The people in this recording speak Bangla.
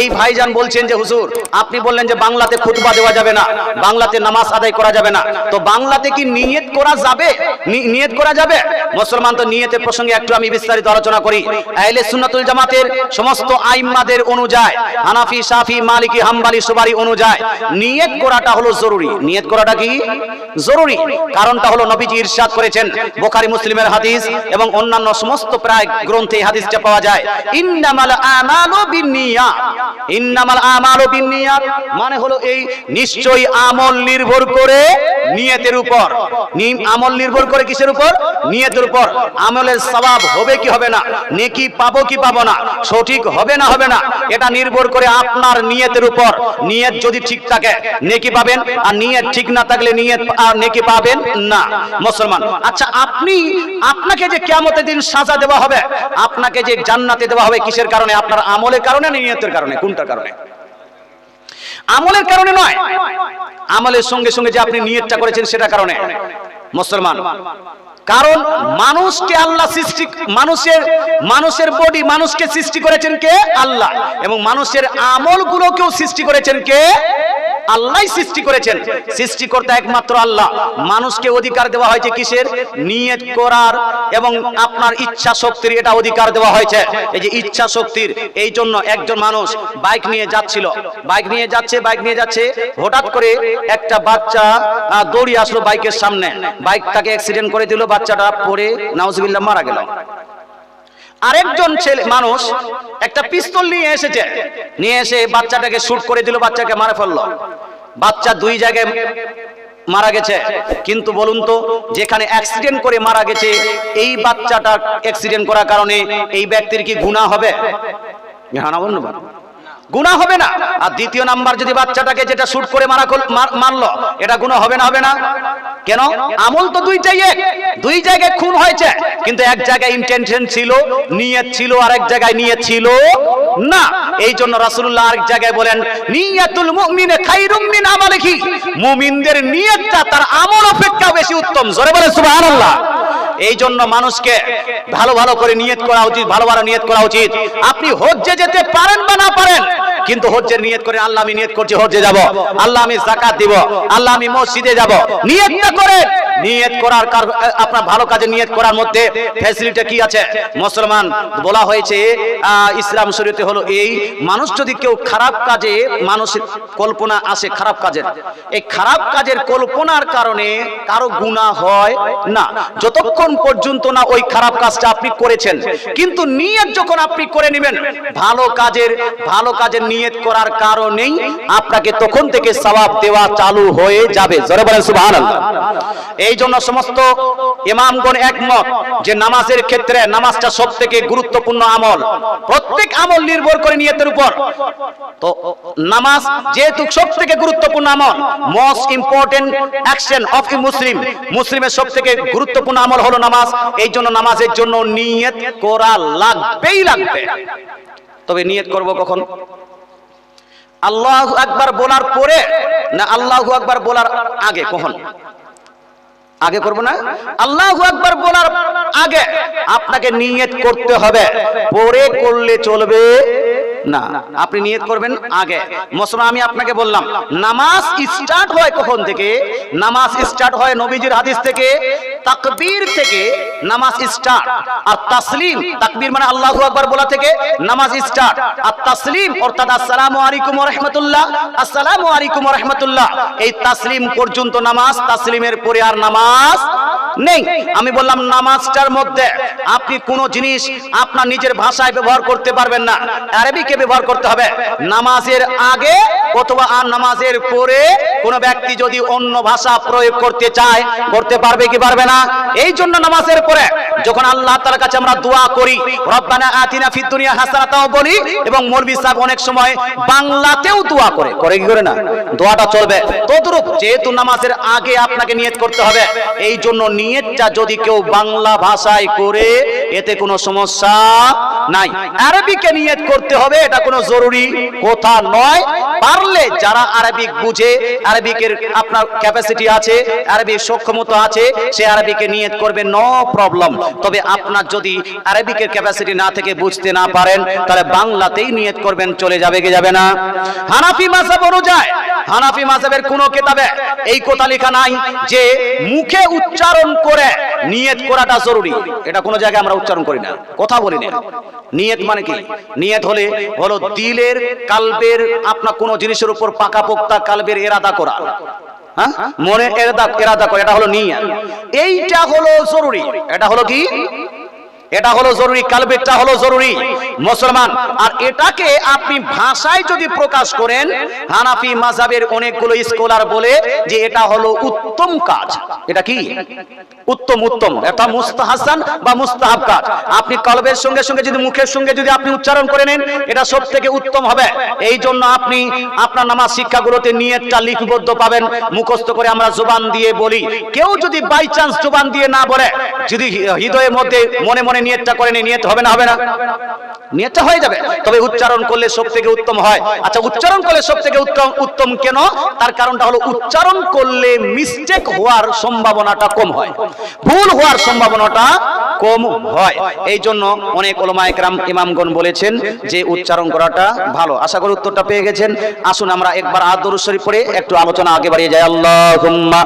এই ভাইজান বলছেন যে হুজুর আপনি বললেন যে বাংলাতে খুতবা দেওয়া যাবে না, বাংলাতে নামাজ আদায় করা যাবে না, তো বাংলাতে কি নিয়ত করা যাবে? নিয়ত করা যাবে? মুসলমান তো নিয়তের প্রসঙ্গে একটু আমি বিস্তারিত আলোচনা করি। আহলে সুন্নাতুল জামাতের সমস্ত আইম্মাদের অনুযায়ী, হানাফি, শাফি, মালিকি, হাম্বলি, সুবারি অনুযায়ী নিয়ত করাটা হলো জরুরি। নিয়ত করাটা কি জরুরি? কারণটা হলো নবীজি ইরশাদ করেছেন, বুখারী মুসলিমের হাদিস এবং অন্যান্য সমস্ত প্রায় গ্রন্থে এই হাদিসটা পাওয়া যায়, ইন্নামাল আমালু বিন্নিয়াত। ইন্নামাল আমালু বিন্নিয়াত মানে হলো এই নিশ্চয়ই আমল নির্ভর করে নিয়তের উপর। আমল নির্ভর করে কিসের উপর? নিয়তের উপর। আমলের সওয়াব হবে কি হবে না, নেকি পাবো কি পাবো না, সঠিক হবে না হবে না, এটা নির্ভর করে আপনার নিয়তের উপর। নিয়ত যদি ঠিক থাকে নেকি পাবেন, আর নিয়ত ঠিক না থাকলে নিয়ত আর নেকি পাবেন না। মুসলমান, আচ্ছা আপনাকে যে কিয়ামতের দিন সাজা দেওয়া হবে, আপনাকে যে জান্নাতে দেওয়া হবে কিসের কারণে? আপনার আমলের কারণে না নিয়তের কারণে? কোনটার কারণে? আমলের কারণে নয়, আমলের সঙ্গে সঙ্গে যে আপনি নিয়তটা করেছেন সেটা কারণে। মুসলমান, কারণ মানুষকে আল্লাহ সৃষ্টি, মানুষের বডি, মানুষকে সৃষ্টি করেছেন কে? আল্লাহ। এবং মানুষের আমলগুলোকেও সৃষ্টি করেছেন কে? আল্লাহই সৃষ্টি করেছেন। সৃষ্টিকর্তা একমাত্র আল্লাহ। মানুষকে অধিকার দেওয়া হয়েছে কিসের? নিয়ত করার এবং আপনার ইচ্ছা শক্তির, এটা অধিকার দেওয়া হয়েছে। এই যে ইচ্ছা শক্তির, এই জন্য একজন মানুষ বাইক নিয়ে যাচ্ছে, হঠাৎ করে একটা বাচ্চা দৌড়িয়ে আসলো বাইকের সামনে, বাইকটাকে অ্যাক্সিডেন্ট করে দিল, বাচ্চাটা পড়ে নাউজুবিল্লাহ মারা গেল। আরেকজন মানুষ একটা পিস্তল নিয়ে এসে বাচ্চাটাকে শুট করে দিল, বাচ্চাকে মারা ফেললো। বাচ্চা দুই জায়গায় মারা গেছে। কিন্তু বলুন তো, যেখানে অ্যাক্সিডেন্ট করে মারা গেছে এই বাচ্চাটা, অ্যাক্সিডেন্ট করার কারণে এই ব্যক্তির কি গুনাহ হবে? হ্যাঁ না বলুন, গুনাহ হবে না। আর দ্বিতীয় নাম্বার, যদি বাচ্চাটাকে যেটা শুট করে মারলো, এটা গুনাহ হবে না? হবে না। কেন? আমল তো দুই জায়গায় খুন হয়েছে, কিন্তু এক জায়গায় ইন্টেনশন ছিল, নিয়ত ছিল, আর এক জায়গায় নিয়ত ছিল না। এই জন্য রাসূলুল্লাহ আরেক জায়গায় বলেন, নিয়াতুল মুমিনে খায়রুম মিন আমালিহি। মুমিনদের নিয়তটা তার আমল অপেক্ষা বেশি উত্তম। জোরে বলে সুবহানাল্লাহ। এই জন্য মানুষকে ভালো করে নিয়ত করা উচিত, ভালো নিয়ত করা উচিত। আপনি হজ্জে যেতে পারেন বা না পারেন, কিন্তু হজ্জের নিয়ত করে, আল্লাহ আমি নিয়ত করছি হজ্জে যাব, আল্লাহ আমি যাকাত দিব, আল্লাহ আমি মসজিদে যাব, নিয়তটা করেন। নিয়ত করার, আপনার ভালো কাজে নিয়ত করার মধ্যে ফ্যাসিলিটি কি আছে? মুসলমান, বলা হয়েছে ইসলাম শরীয়তে হলো এই, মানুষ যদি কেউ খারাপ কাজে, মানুষের কল্পনা আসে খারাপ কাজের, এই খারাপ কাজের কল্পনার কারণে কারো গুনাহ হয় না, যতক্ষণ পর্যন্ত না ওই খারাপ কাজটা আপনি করেছেন। কিন্তু নিয়ত যখন আপনি করে নেবেন, ভালো কাজের নিয়ত করার কারণেই আপনাকে তখন থেকে সওয়াব দেওয়া চালু হয়ে যাবে। জোরে বলেন সুবহানাল্লাহ। এই জন্য সমস্ত ইমামগণ একমত যে নামাজের ক্ষেত্রে, নামাজটা সবথেকে গুরুত্বপূর্ণ আমল। প্রত্যেক আমল নির্ভর করে নিয়তের উপর। তো নামাজ যেহেতু সবথেকে গুরুত্বপূর্ণ আমল, মোস্ট ইম্পর্টেন্ট অ্যাকশন অফ এ মুসলিমের সবথেকে গুরুত্বপূর্ণ আমল হলো নামাজ। এই জন্য নামাজের জন্য নিয়ত করা লাগবেই লাগবে। তবে নিয়ত করব কখন? আল্লাহু আকবার বলার পরে না আল্লাহু আকবার বলার আগে? কখন? আগে করব না? আল্লাহু আকবার বলার আগে আপনাকে নিয়ত করতে হবে, পরে করলে চলবে না। আপনি নিয়ত করবেন আগে। মুসলমান, আমি আপনাকে বললাম নামাজ স্টার্ট হয় কখন থেকে? নামাজ স্টার্ট হয় নবীজির হাদিস থেকে, তাকবীর থেকে নামাজ স্টার্ট। আর তাসলিম, তাকবীর মানে আল্লাহু আকবার বলা থেকে নামাজ স্টার্ট। আর তাসলিম অর্থাৎ আসসালামু আলাইকুম ওয়া রাহমাতুল্লাহ, আসসালামু আলাইকুম ওয়া রাহমাতুল্লাহ, এই তাসলিম পর্যন্ত নামাজ। তাসলিমের পরে আর নামাজ নেই। আমি বললাম নামাজটার মধ্যে আপনি কোনো জিনিস আপনার নিজের ভাষায় ব্যবহার করতে পারবেন না, আরবিকে ব্যবহার করতে হবে। নামাজের আগে অথবা আর নামাজের পরে কোনো ব্যক্তি যদি অন্য ভাষা প্রয়োগ করতে চায়, করতে পারবে কি পারবে না? এই জন্য নামাজের পরে যখন আল্লাহ তাআলার কাছে আমরা দোয়া করি, রব্বানা আতিনা ফিদ দুনিয়া হাসানাতাও বলি, এবং মৌলভী সাহেব অনেক সময় বাংলাতেও দোয়া করে কি করে না? দোয়াটা চলবে। তদ্রূপ যেহেতু নামাজের আগে আপনাকে নিয়ত করতে হবে, এই জন্য নিয়তটা যদি কেউ বাংলা ভাষায় করে এতে কোনো সমস্যা নাই। আরবিকে নিয়ত করতে হবে, এটা কোনো জরুরি কথা নয়। পারলে যারা আরবিক বুঝে, আরবিকের আপনার ক্যাপাসিটি আছে, আরবিক সক্ষমতা আছে, সে আরবিকে নিয়ত করবে, নো প্রবলেম। তবে আপনার যদি আরবিকের ক্যাপাসিটি না থেকে বুঝতে না পারেন, তাহলে বাংলাতেই নিয়ত করবেন, চলে যাবে কি যাবে না? হানাফি মাযহাব অনুযায়ী, হানাফি মাযহাবের কোন কিতাবে এই কথা লেখা নাই যে মুখে উচ্চারণ করে নিয়ত করাটা জরুরি। এটা কোন জায়গায় আমরা উচ্চারণ করি না, কথা বলি না। নিয়ত মানে কি? নিয়ত হলো দিলের, কালবের, আপনার কোন জিনিসের উপর পাকাপোক্তা কালবের ইরাদা করা, হ্যাঁ, মনে ইরাদা করে, এটা হলো নিয়ত। এইটা হলো জরুরি। এটা হলো কি? এটা হলো জরুরি, কালবেরটা হলো জরুরি মুসলমান। আর এটাকে আপনি ভাষায় যদি প্রকাশ করেন, হানাফি মাযহাবের অনেকগুলো স্কলার বলে যে এটা হলো উত্তম কাজ। এটা কি? উত্তম। এটা মুস্তাহাসান বা মুস্তাহাব কাজ। আপনি কলবের সঙ্গে সঙ্গে যদি মুখের সঙ্গে যদি আপনি উচ্চারণ করে নেন, এটা সবথেকে উত্তম হবে। এই জন্য আপনি আপনার নামাজ শিক্ষাগুলোতে নিয়তটা লিপিবদ্ধ পাবেন, মুখস্থ করে আমরা জবান দিয়ে বলি। কেউ যদি বাই চান্স জবান দিয়ে না বলে, যদি হৃদয়ের মধ্যে মনে মনে নিয়তটা করে নেই, নিয়ত হবে না? হবে না? নিয়তটা হয়ে যাবে, তবে উচ্চারণ করলে সবথেকে উত্তম হয়। আচ্ছা, উচ্চারণ করলে সবথেকে উত্তম কেন? তার কারণটা হলো উচ্চারণ করলে মিস্টেক হওয়ার সম্ভাবনাটা কম হয়, ভুল হওয়ার সম্ভাবনাটা কম হয়। এই জন্য অনেক উলামায়ে কেরাম, ইমামগণ বলেছেন যে উচ্চারণ করাটা ভালো। আশা করি উত্তরটা পেয়ে গেছেন। আসুন আমরা একবার আয়াত দরুদ শরীফ পড়ে একটু আলোচনা আগে বাড়িয়ে যাই। আল্লাহুম্মা